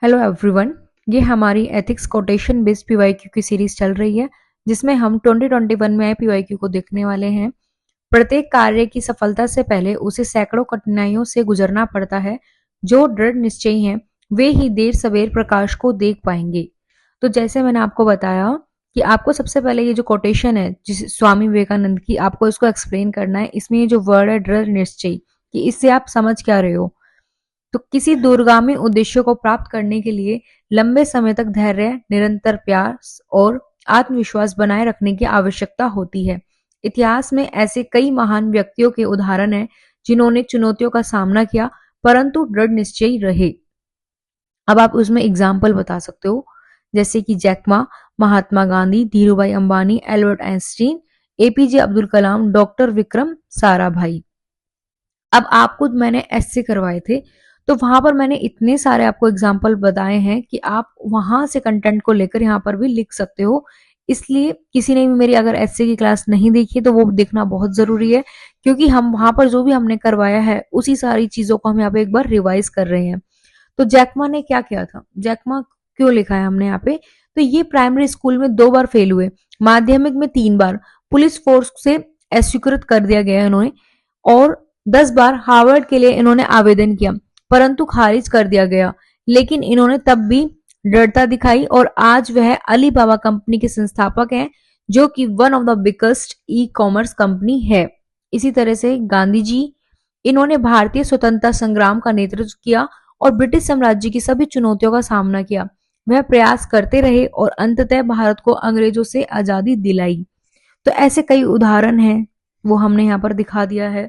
Hello everyone. ये हमारी ethics quotation based PYQ की सीरीज चल रही है जिसमें हम 2021 में आए पीवाईक्यू को देखने वाले हैं। प्रत्येक कार्य की सफलता से पहले उसे सैकड़ों कठिनाइयों से गुजरना पड़ता है। जो दृढ़ निश्चयी हैं वे ही देर सवेर प्रकाश को देख पाएंगे। तो जैसे मैंने आपको बताया कि आपको सबसे पहले ये जो कोटेशन है जिस स्वामी विवेकानंद की, आपको इसको एक्सप्लेन करना है। इसमें ये जो वर्ड है दृढ़ निश्चयी, कि इससे आप समझ क्या रहे हो। तो किसी दूरगामी उद्देश्य को प्राप्त करने के लिए लंबे समय तक धैर्य, निरंतर प्रयास और आत्मविश्वास बनाए रखने की आवश्यकता होती है। इतिहास में ऐसे कई महान व्यक्तियों के उदाहरण हैं जिन्होंने चुनौतियों का सामना किया परंतु दृढ़ निश्चयी रहे। अब आप उसमें एग्जाम्पल बता सकते हो, जैसे कि Jack Ma, Mahatma Gandhi, Dhirubhai Ambani, Albert Einstein, APJ Abdul Kalam, doctor Vikram Sarabhai. अब आपको मैंने ऐसे करवाए थे तो वहां पर मैंने इतने सारे आपको एग्जाम्पल बताए हैं कि आप वहां से कंटेंट को लेकर यहाँ पर भी लिख सकते हो। इसलिए किसी ने भी मेरी अगर ऐसे की क्लास नहीं देखी तो वो देखना बहुत जरूरी है, क्योंकि हम वहां पर जो भी हमने करवाया है उसी सारी चीजों को हम यहाँ पे एक बार रिवाइज कर रहे हैं। तो जैकमा ने क्या किया था, जैकमा क्यों लिखा है हमने यहाँ पे, तो ये प्राइमरी स्कूल में 2 बार फेल हुए, माध्यमिक में 3 बार, पुलिस फोर्स से अस्वीकृत कर दिया गया इन्होंने, और 10 बार हार्वर्ड के लिए इन्होंने आवेदन किया परंतु खारिज कर दिया गया। लेकिन इन्होंने तब भी दृढ़ता दिखाई और आज वह अली बाबा कंपनी के संस्थापक हैं, जो कि one of the biggest e commerce company है। इसी तरह से गांधी जी, इन्होंने भारतीय स्वतंत्रता संग्राम का नेतृत्व किया और ब्रिटिश साम्राज्य की सभी चुनौतियों का सामना किया। वह प्रयास करते रहे और अंततः भारत को अंग्रेजों से आजादी दिलाई। तो ऐसे कई उदाहरण हैं, वो हमने यहाँ पर दिखा दिया है।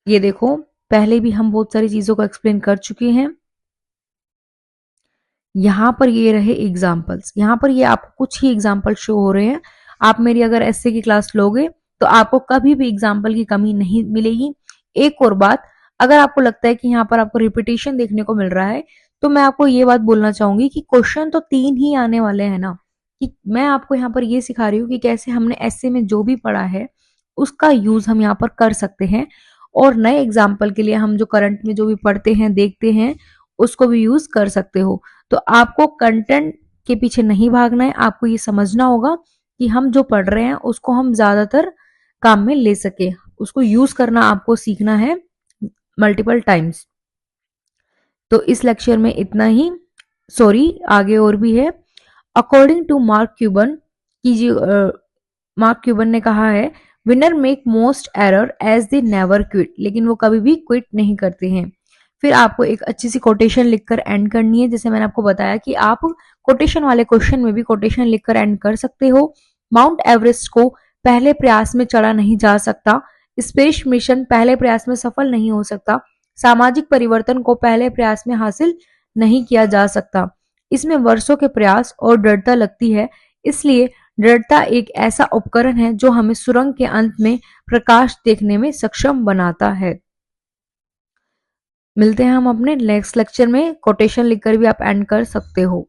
ये देखो, पहले भी हम बहुत सारी चीजों को एक्सप्लेन कर चुके हैं। यहाँ पर ये रहे एग्जाम्पल्स, यहाँ पर ये आपको कुछ ही एग्जाम्पल शो हो रहे हैं। आप मेरी अगर ऐसे की क्लास लोगे तो आपको कभी भी एग्जाम्पल की कमी नहीं मिलेगी। एक और बात, अगर आपको लगता है कि यहाँ पर आपको रिपीटेशन देखने को मिल रहा है तो मैं आपको ये बात बोलना चाहूंगी कि क्वेश्चन तो 3 ही आने वाले हैं ना, कि मैं आपको यहाँ पर ये सिखा रही हूँ कि कैसे हमने ऐसे में जो भी पढ़ा है उसका यूज हम यहाँ पर कर सकते हैं, और नए एग्जाम्पल के लिए हम जो करंट में जो भी पढ़ते हैं देखते हैं उसको भी यूज कर सकते हो। तो आपको कंटेंट के पीछे नहीं भागना है, आपको ये समझना होगा कि हम जो पढ़ रहे हैं उसको हम ज्यादातर काम में ले सके, उसको यूज करना आपको सीखना है मल्टीपल टाइम्स। तो इस लेक्चर में इतना ही। सॉरी, आगे और भी है। अकॉर्डिंग टू मार्क क्यूबन की जी, मार्क क्यूबन ने कहा है, winner make most error as they never quit, लेकिन वो कभी भी क्विट नहीं करते हैं। फिर आपको एक अच्छी सी कोटेशन लिखकर एंड करनी है। जैसे मैंने आपको बताया कि आप कोटेशन वाले क्वेश्चन में भी कोटेशन लिखकर एंड कर सकते हो। माउंट एवरेस्ट को पहले प्रयास में चढ़ा नहीं जा सकता, स्पेस मिशन पहले प्रयास में सफल नहीं हो सकता, सामाजिक परिवर्तन को पहले प्रयास में हासिल नहीं किया जा सकता, इसमें वर्षों के प्रयास और दृढ़ता लगती है। इसलिए दृढ़ता एक ऐसा उपकरण है जो हमें सुरंग के अंत में प्रकाश देखने में सक्षम बनाता है। मिलते हैं हम अपने नेक्स्ट लेक्चर में। कोटेशन लिखकर भी आप एंड कर सकते हो।